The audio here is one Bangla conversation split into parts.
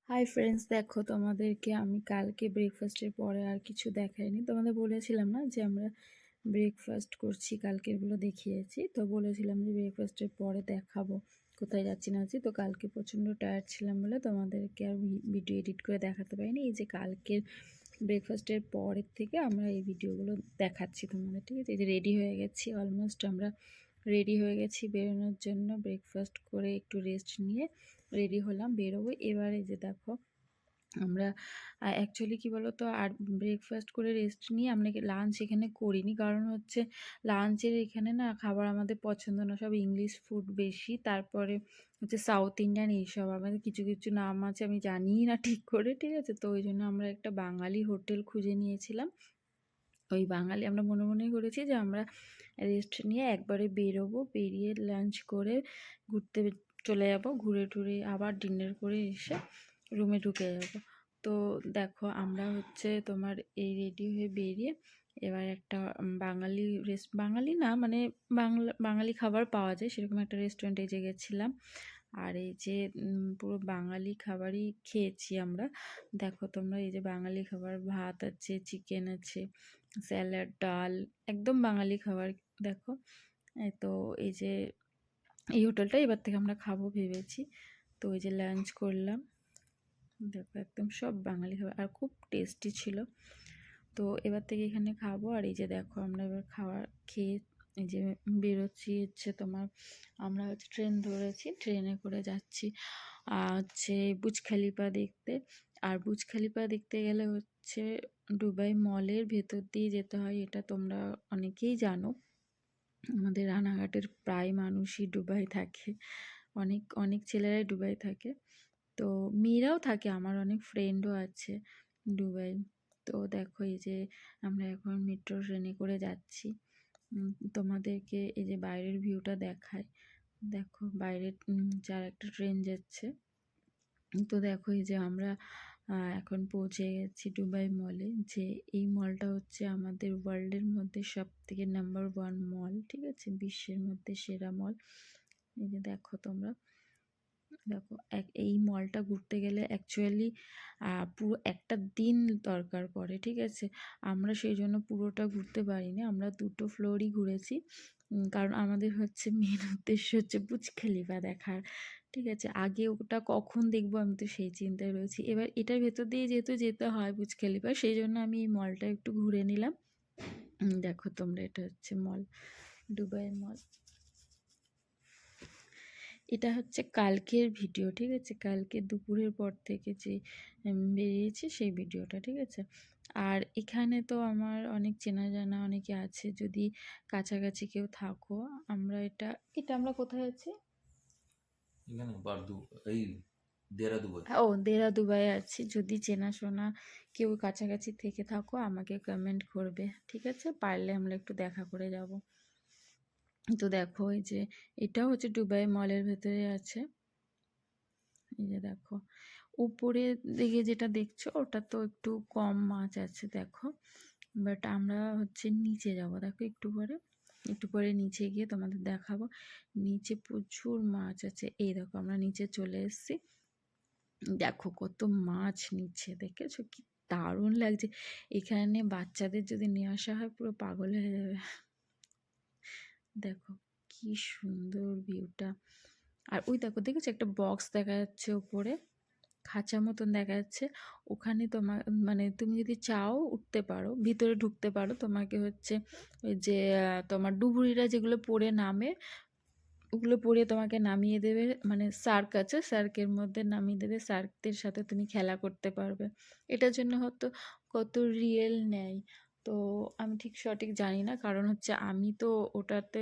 হাই ফ্রেন্ডস, দেখো তোমাদেরকে আমি কালকে ব্রেকফাস্টের পরে আর কিছু দেখাইনি। তোমাদের বলেছিলাম না যে আমরা ব্রেকফাস্ট করছি, কালকেরগুলো দেখিয়েছি। তো বলেছিলাম যে ব্রেকফাস্টের পরে দেখাবো কোথায় যাচ্ছি না যাচ্ছি। তো কালকে প্রচণ্ড টায়ার্ড ছিলাম বলে তোমাদেরকে আর ভিডিও এডিট করে দেখাতে পারিনি। এই যে কালকের ব্রেকফাস্টের পরের থেকে আমরা এই ভিডিওগুলো দেখাচ্ছি তোমাদের, ঠিক আছে? এই যে রেডি হয়ে গেছি, অলমোস্ট আমরা রেডি হয়ে গেছি বেরোনোর জন্য। ব্রেকফাস্ট করে একটু রেস্ট নিয়ে রেডি হলাম, বেরোবো এবারে। যে দেখো আমরা অ্যাকচুয়ালি কী বলো তো, আর ব্রেকফাস্ট করে রেস্ট নিয়ে আমরা লাঞ্চ এখানে করিনি, কারণ হচ্ছে লাঞ্চের এখানে না খাবার আমাদের পছন্দ না, সব ইংলিশ ফুড বেশি, তারপরে হচ্ছে সাউথ ইন্ডিয়ান এইসব আমাদের কিছু কিছু নাম আছে আমি জানিই না ঠিক করে, ঠিক আছে? তো ওই জন্য আমরা একটা বাঙালি হোটেল খুঁজে নিয়েছিলাম। ওই বাঙালি আমরা মনে মনেই করেছি যে আমরা রেস্ট নিয়ে একবারে বেরোবো, বেরিয়ে লাঞ্চ করে ঘুরতে চলে যাব, ঘুরে টুরে আবার ডিনার করে এসে রুমে ঢুকে যাব। তো দেখো আমরা হচ্ছে তোমার এই রেডি হয়ে বেরিয়ে এবার একটা বাঙালি না মানে বাঙালি খাবার পাওয়া যায় সেরকম একটা রেস্টুরেন্টে যে গেছিলাম। আর এই যে পুরো বাঙালি খাবারই খেয়েছি আমরা। দেখো তোমরা, এই যে বাঙালি খাবার, ভাত আছে, চিকেন আছে, স্যালাড, ডাল, একদম বাঙালি খাবার। দেখো তো এই যে এই হোটেলটা এবার থেকে আমরা খাবো ভেবেছি। তো এই যে লাঞ্চ করলাম, দেখো একদম সব বাঙালি খাবার আর খুব টেস্টি ছিল। তো এবার থেকে এখানে খাবো। আর এই যে দেখো আমরা এবার খাবার খেয়ে এই যে বেরোচ্ছি, হচ্ছে তোমার আমরা হচ্ছে ট্রেন ধরেছি, ট্রেনে করে যাচ্ছি হচ্ছে বুর্জ খলিফা দেখতে। আর বুর্জ খলিফা দেখতে গেলে হচ্ছে দুবাই মলের ভেতর দিয়ে যেতে হয়, এটা তোমরা অনেকেই জানো। আমাদের রানাঘাটের প্রায় মানুষই দুবাই থাকে, অনেক অনেক ছেলেরাই দুবাই থাকে, তো মেয়েরাও থাকে, আমার অনেক ফ্রেন্ডও আছে দুবাই। তো দেখো এই যে আমরা এখন মেট্রো ট্রেনে করে যাচ্ছি। তোমাদেরকে এই যে বাইরের ভিউটা দেখায়, দেখো বাইরে যার একটা ট্রেন যাচ্ছে। তো দেখো এই যে আমরা এখন পৌঁছে গেছি দুবাই মলে। যে এই মলটা হচ্ছে আমাদের ওয়ার্ল্ডের মধ্যে সব থেকে নাম্বার 1 মল, ঠিক আছে? বিশ্বের মধ্যে সেরা মল। এই যে দেখো তোমরা, দেখো এই মলটা ঘুরতে গেলে অ্যাকচুয়ালি পুরো একটা দিন দরকার পড়ে, ঠিক আছে? আমরা সেই জন্য পুরোটা ঘুরতে পারিনি, আমরা 2টো ফ্লোরই ঘুরেছি, কারণ আমাদের হচ্ছে মেন উদ্দেশ্য হচ্ছে বুর্জ খলিফা দেখার, ঠিক আছে? আগে ওটা কখন দেখবো আমি তো সেই চিন্তায় রয়েছি। এবার এটার ভেতর দিয়ে যেহেতু যেতে হয় বুর্জ খলিফা, সেই জন্য আমি এই মলটা একটু ঘুরে নিলাম। দেখো তোমরা, এটা হচ্ছে মল, দুবাই মল। এটা হচ্ছে কালকের ভিডিও, ঠিক আছে? কালকে দুপুরের পর থেকে যে বেরিয়েছি সেই ভিডিওটা, ঠিক আছে? আর এখানে তো আমার অনেক চেনা জানা অনেকে আছে, যদি কাছাকাছি কেউ থাকো, আমরা এটা আমরা কোথায় আছি? এখানে বারদু এই দেরাদুবাই। ও, দুবাই আছি। যদি চেনাশোনা কেউ কাছাকাছি থেকে থাকো আমাকে কমেন্ট করবে, ঠিক আছে? পারলে আমরা একটু দেখা করে যাব। তো দেখো এই যে এটাও হচ্ছে দুবাই মলের ভেতরে আছে। এই যে দেখো উপরের দিকে যেটা দেখছো ওটা তো একটু কম মাছ আছে, দেখো। বাট আমরা হচ্ছে নিচে যাব, দেখো একটু পরে নিচে গিয়ে তোমাদের দেখাবো। নিচে প্রচুর মাছ আছে, এই দেখো আমরা নিচে চলে এসেছি। দেখো কত মাছ নিচে, দেখেছো? কি দারুণ লাগছে। এখানে বাচ্চাদের যদি নিয়ে আসা হয় পুরো পাগল হয়ে যাবে। দেখো কি সুন্দর ভিউটা। আর ওই দেখো, দেখেছো একটা বক্স দেখা যাচ্ছে উপরে, খাঁচা মতন দেখা যাচ্ছে। ওখানে তোমার মানে তুমি যদি চাও উঠতে পারো, ভিতরে ঢুকতে পারো। তোমাকে হচ্ছে ওই যে তোমার ডুবুরিরা যেগুলো পরে নামে, ওগুলো পরিয়ে তোমাকে নামিয়ে দেবে, মানে সার্ক আছে, সার্কের মধ্যে নামিয়ে দেবে, সার্কদের সাথে তুমি খেলা করতে পারবে। এটার জন্য হয়তো কত রিয়েল নেয়, তো আমি ঠিক সঠিক জানি না, কারণ হচ্ছে আমি তো ওটাতে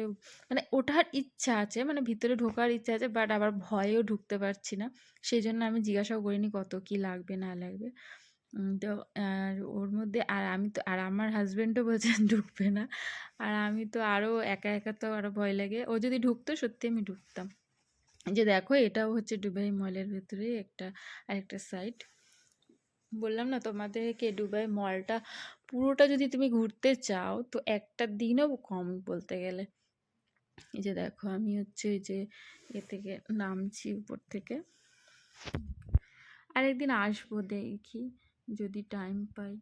মানে ওঠার ইচ্ছা আছে, মানে ভিতরে ঢোকার ইচ্ছা আছে, বাট আবার ভয়েও ঢুকতে পারছি না। সেই জন্য আমি জিজ্ঞাসাও করিনি কত কি লাগবে না লাগবে। তো আর ওর মধ্যে আর আমি তো, আর আমার হাজবেন্ডও বলছে ঢুকবে না, আর আমি তো আরও একা একা তো আরও ভয় লাগে। ও যদি ঢুকতো সত্যি আমি ঢুকতাম। এই যে দেখো এটাও হচ্ছে দুবাই মলের ভেতরে একটা আরেকটা সাইড। বললাম না তোমাদেরকে, দুবাই মলটা পুরোটা যদি তুমি ঘুরতে চাও তো একটা দিনও কম বলতে গেলে। এই যে দেখো আমি হচ্ছে এই যে এ থেকে নামছি উপর থেকে। আরেকদিন আসবো, দেখি যদি টাইম পাই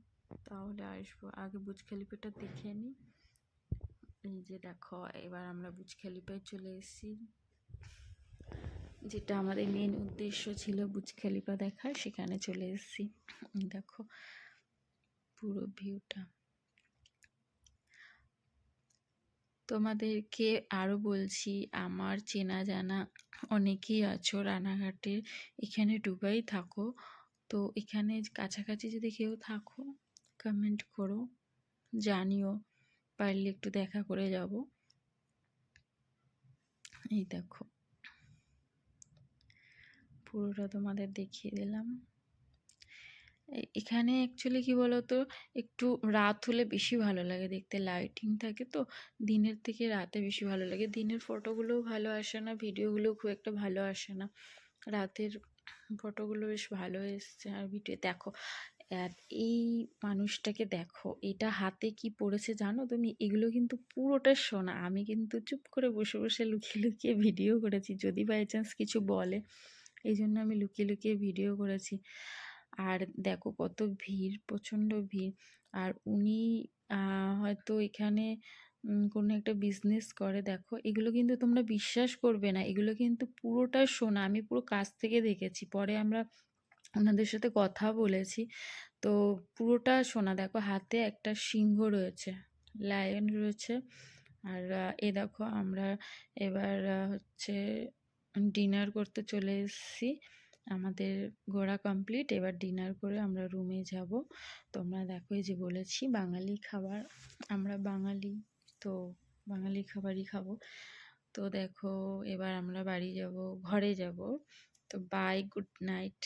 তাহলে আসবো। আগে বুর্জ খলিফাটা দেখে নিই। এই যে দেখো, এবার আমরা বুর্জ খলিফায় চলে এসেছি, যেটা আমাদের মেন উদ্দেশ্য ছিল বুর্জ খলিফা দেখার, সেখানে চলে এসেছি। দেখো পুরো ভিউটা। তোমাদেরকে আরও বলছি, আমার চেনা জানা অনেকেই আছো রানাঘাটের, এখানে দুবাই থাকো, তো এখানে কাছাকাছি যদি কেউ থাকো কমেন্ট করো, জানিও, পারলে একটু দেখা করে যাব। এই দেখো পুরোটা তোমাদের দেখিয়ে দিলাম। এখানে অ্যাকচুয়ালি কি বলতো, একটু রাত হলে বেশি ভালো লাগে দেখতে, লাইটিং থাকে তো, দিনের থেকে রাতে বেশি ভালো লাগে। দিনের ফটোগুলোও ভালো আসে না, ভিডিওগুলোও খুব একটা ভালো আসে না, রাতের ফটোগুলো বেশ ভালো এসছে। আর ভিডিও দেখো, আর এই মানুষটাকে দেখো, এটা হাতে কি পড়েছে জানো তুমি? এগুলো কিন্তু পুরোটা সোনা। আমি কিন্তু চুপ করে বসে বসে লুকিয়ে লুকিয়ে ভিডিও করেছি, যদি বাই চান্স কিছু বলে, এই জন্য আমি লুকিয়ে লুকিয়ে ভিডিও করেছি। আর দেখো কত ভিড়, প্রচণ্ড ভিড়। আর উনি হয়তো এখানে কোনো একটা বিজনেস করে। দেখো এগুলো কিন্তু তোমরা বিশ্বাস করবে না, এগুলো কিন্তু পুরোটা সোনা, আমি পুরো কাছ থেকে দেখেছি, পরে আমরা ওনাদের সাথে কথা বলেছি। তো পুরোটা সোনা। দেখো হাতে একটা সিংহ রয়েছে, লায়ন রয়েছে। আর এ দেখো আমরা এবার হচ্ছে ডিনার করতে চলে এসেছি, আমাদের ঘোরা কমপ্লিট, এবার ডিনার করে আমরা রুমে যাব। তোমরা দেখো, এই যে বলেছি বাঙালি খাবার, আমরা বাঙালি তো বাঙালি খাবারই খাবো। তো দেখো এবার আমরা বাড়ি যাব, ঘরে যাব। তো বাই, গুড নাইট।